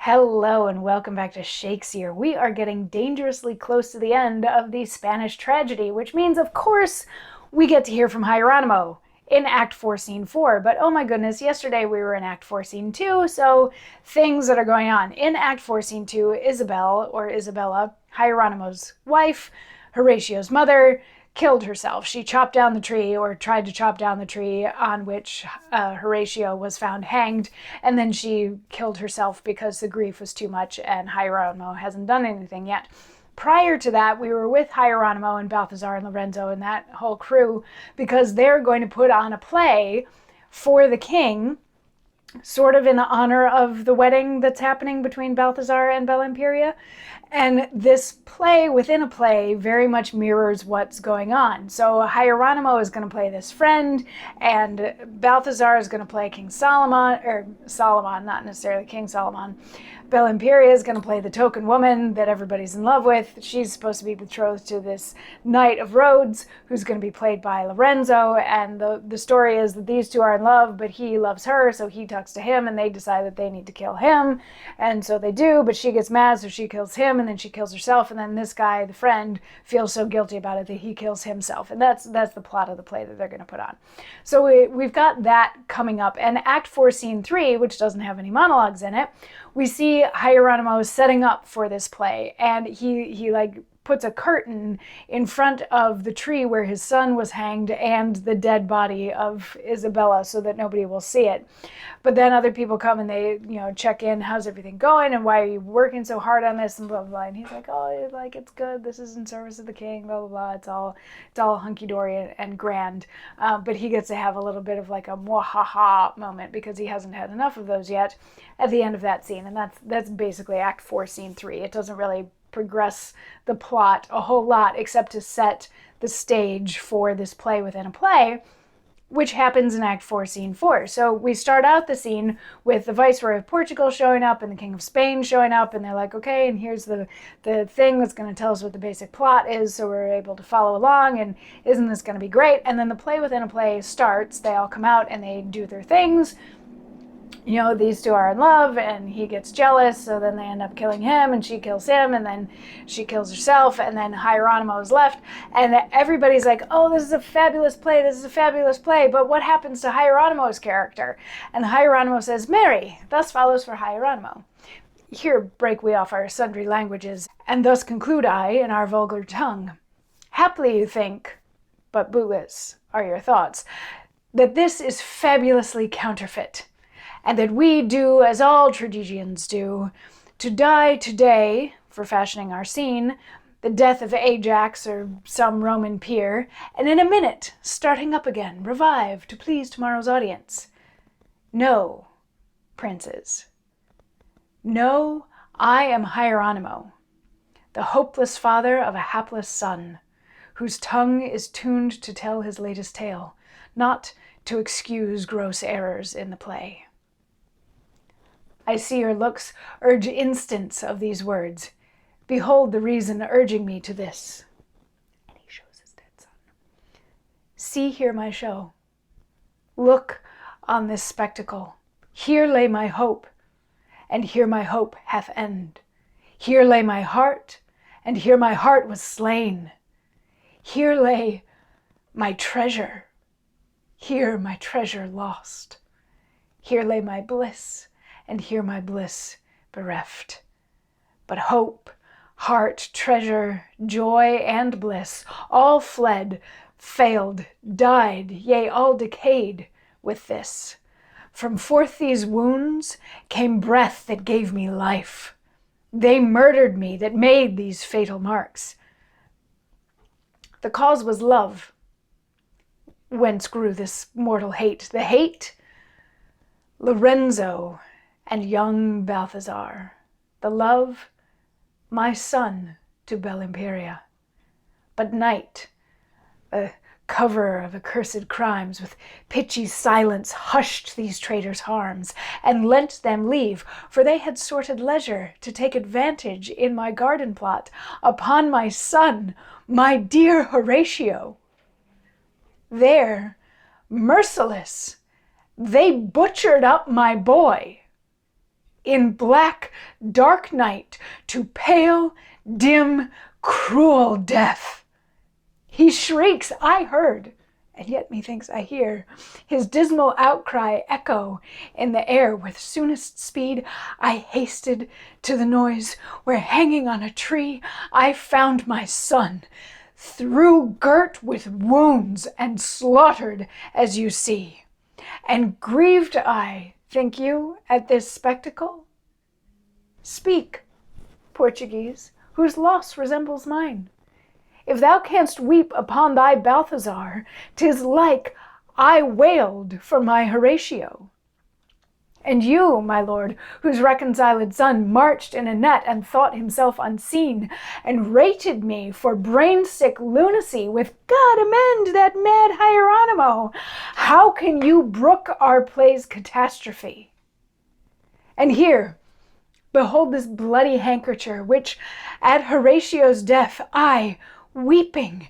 Hello and welcome back to Shakesyear. We are getting dangerously close to the end of the Spanish tragedy, which means, of course, we get to hear from Hieronimo in Act 4, Scene 4. But oh my goodness, yesterday we were in Act 4, Scene 2, so things that are going on. In Act 4, Scene 2, Isabella, Hieronimo's wife, Horatio's mother, killed herself. She chopped down the tree, or tried to chop down the tree on which Horatio was found hanged, and then she killed herself because the grief was too much and Hieronimo hasn't done anything yet. Prior to that, we were with Hieronimo and Balthazar and Lorenzo and that whole crew because they're going to put on a play for the king, sort of in honor of the wedding that's happening between Balthazar and Bellimperia. And this play within a play very much mirrors what's going on. So Hieronimo is going to play this friend, and Balthazar is going to play King Solomon, or Solomon, not necessarily King Solomon. Bellimperia is going to play the token woman that everybody's in love with. She's supposed to be betrothed to this Knight of Rhodes, who's going to be played by Lorenzo. And the story is that these two are in love, but he loves her, so he talks to him, and they decide that they need to kill him. And so they do, but she gets mad, so she kills him, and then she kills herself. And then this guy, the friend, feels so guilty about it that he kills himself. And that's the plot of the play that they're going to put on. So we've got that coming up. And Act 4, Scene 3, which doesn't have any monologues in it, we see Hieronimo setting up for this play, and he like puts a curtain in front of the tree where his son was hanged and the dead body of Isabella so that nobody will see it. But then other people come and they, check in, how's everything going and why are you working so hard on this and blah, blah, blah. And he's like, oh, like, it's good. This is in service of the king, blah, blah, blah. It's all hunky-dory and grand. But he gets to have a little bit of like a mwahaha moment because he hasn't had enough of those yet at the end of that scene. And that's basically Act 4, Scene 3. It doesn't really progress the plot a whole lot except to set the stage for this play within a play, which happens in Act 4, Scene 4. So we start out the scene with the Viceroy of Portugal showing up and the King of Spain showing up, and they're like, okay, and here's the thing that's going to tell us what the basic plot is, so we're able to follow along, and isn't this going to be great? And then the play within a play starts. They all come out and they do their things. These two are in love and he gets jealous, so then they end up killing him and she kills him and then she kills herself, and then Hieronimo is left and everybody's like, oh, this is a fabulous play, but what happens to Hieronimo's character? And Hieronimo says, Mary, thus follows for Hieronimo. Here break we off our sundry languages, and thus conclude I in our vulgar tongue. Haply you think, but bootless are your thoughts, that this is fabulously counterfeit, and that we do as all tragedians do, to die today, for fashioning our scene, the death of Ajax or some Roman peer, and in a minute, starting up again, revive to please tomorrow's audience. No, princes. No, I am Hieronimo, the hopeless father of a hapless son, whose tongue is tuned to tell his latest tale, not to excuse gross errors in the play. I see your looks urge instance of these words. Behold the reason urging me to this. And he shows his dead son. See here my show. Look on this spectacle. Here lay my hope, and here my hope hath end. Here lay my heart, and here my heart was slain. Here lay my treasure, here my treasure lost. Here lay my bliss, and here my bliss bereft. But hope, heart, treasure, joy, and bliss, all fled, failed, died, yea, all decayed with this. From forth these wounds came breath that gave me life. They murdered me that made these fatal marks. The cause was love. Whence grew this mortal hate? The hate? Lorenzo and young Balthazar. The love, my son to Bellimperia. But night, the cover of accursed crimes, with pitchy silence hushed these traitors' harms, and lent them leave, for they had sorted leisure to take advantage in my garden plot upon my son, my dear Horatio. There, merciless, they butchered up my boy. in black, dark night to pale, dim, cruel death. He shrieks, I heard, and yet methinks I hear his dismal outcry echo in the air. With soonest speed I hasted to the noise, where hanging on a tree I found my son, through girt with wounds and slaughtered as you see. And grieved I, think you, at this spectacle? Speak, Portuguese, whose loss resembles mine. If thou canst weep upon thy Balthazar, 'tis like I wailed for my Horatio. And you, my lord, whose reconciled son marched in a net and thought himself unseen, and rated me for brain-sick lunacy, with God amend that mad Hieronimo, how can you brook our play's catastrophe? And here, behold this bloody handkercher, which at Horatio's death I, weeping,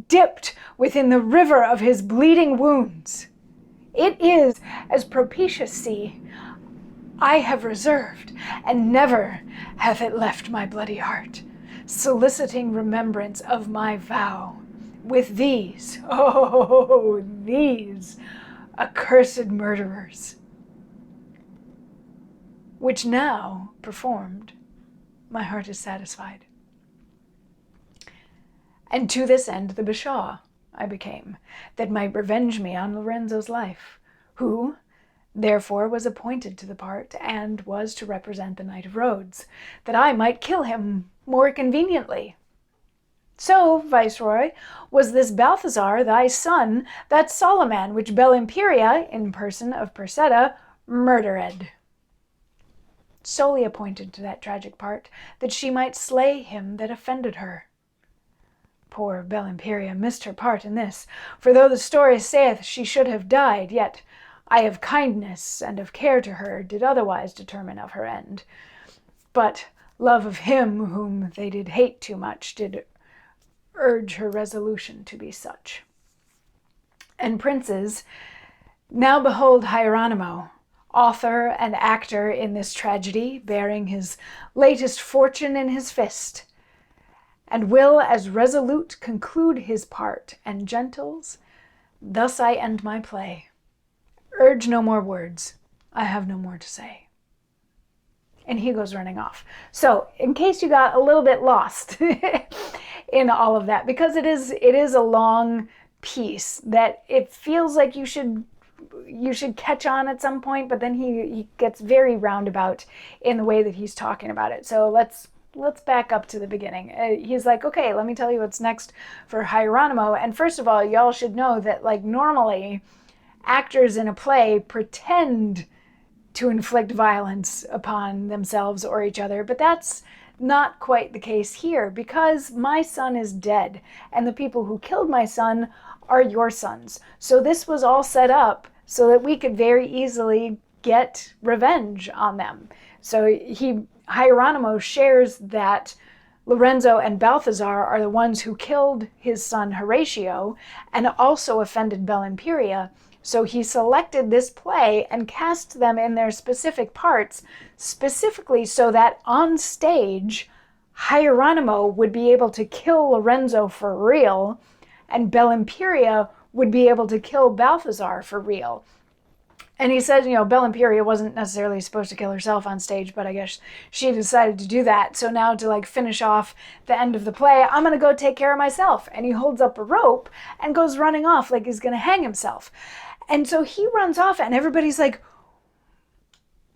dipped within the river of his bleeding wounds. It is as propitious sea I have reserved, and never hath it left my bloody heart, soliciting remembrance of my vow. With these, oh, these accursed murderers, which now performed, my heart is satisfied. And to this end the bashaw I became, that might revenge me on Lorenzo's life, who therefore was appointed to the part, and was to represent the Knight of Rhodes, that I might kill him more conveniently. So, Viceroy, was this Balthazar thy son, that Soliman which Belimperia, in person of Persetta, murdered, solely appointed to that tragic part, that she might slay him that offended her. Poor Belimperia missed her part in this, for though the story saith she should have died, yet I of kindness and of care to her did otherwise determine of her end. But love of him whom they did hate too much did urge her resolution to be such. And princes, now behold Hieronimo, author and actor in this tragedy, bearing his latest fortune in his fist, and will as resolute conclude his part. And gentles, thus I end my play. Urge no more words. I have no more to say. And he goes running off. So, in case you got a little bit lost in all of that, because it is a long piece that it feels like you should catch on at some point, but then he gets very roundabout in the way that he's talking about it. So let's back up to the beginning. He's like, okay, let me tell you what's next for Hieronimo. And first of all, y'all should know that, like, normally actors in a play pretend to inflict violence upon themselves or each other, but that's not quite the case here, because my son is dead, and the people who killed my son are your sons. So this was all set up so that we could very easily get revenge on them. So Hieronimo shares that Lorenzo and Balthazar are the ones who killed his son Horatio and also offended Belimperia. So he selected this play and cast them in their specific parts, specifically so that on stage, Hieronimo would be able to kill Lorenzo for real, and Belimperia would be able to kill Balthazar for real. And he says, Belimperia wasn't necessarily supposed to kill herself on stage, but I guess she decided to do that. So now to finish off the end of the play, I'm going to go take care of myself. And he holds up a rope and goes running off like he's going to hang himself. And so he runs off and everybody's like,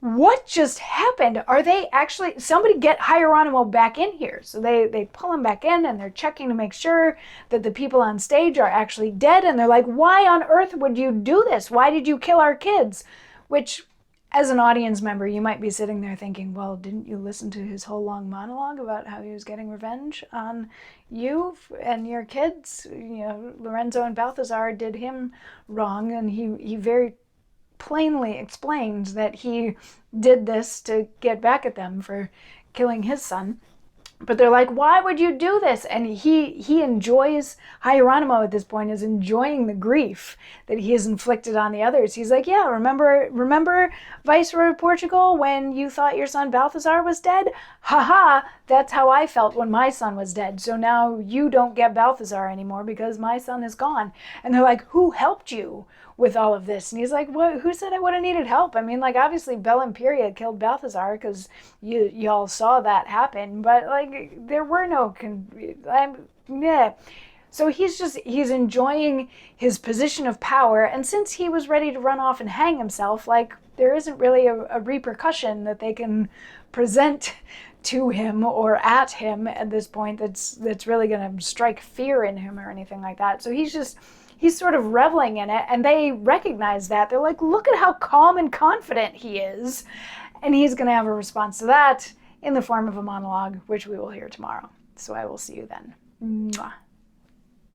what just happened? Are they actually, somebody get Hieronimo back in here. So they pull him back in and they're checking to make sure that the people on stage are actually dead. And they're like, why on earth would you do this? Why did you kill our kids? Which, as an audience member, you might be sitting there thinking, well, didn't you listen to his whole long monologue about how he was getting revenge on you and your kids? Lorenzo and Balthazar did him wrong, and he very plainly explained that he did this to get back at them for killing his son. But they're like, why would you do this? And he enjoys, Hieronimo at this point is enjoying the grief that he has inflicted on the others. He's like, yeah, remember Viceroy of Portugal when you thought your son Balthazar was dead? Haha, that's how I felt when my son was dead. So now you don't get Balthazar anymore because my son is gone. And they're like, who helped you with all of this? And he's like, what? Who said I would have needed help? I mean, like, obviously Bel Imperia killed Balthazar because y'all saw that happen, but like there were no yeah. So he's enjoying his position of power, and since he was ready to run off and hang himself, like there isn't really a repercussion that they can present to him or at him at this point that's really going to strike fear in him or anything like that. So he's sort of reveling in it, and they recognize that. They're like, look at how calm and confident he is. And he's going to have a response to that in the form of a monologue, which we will hear tomorrow. So I will see you then. Mwah.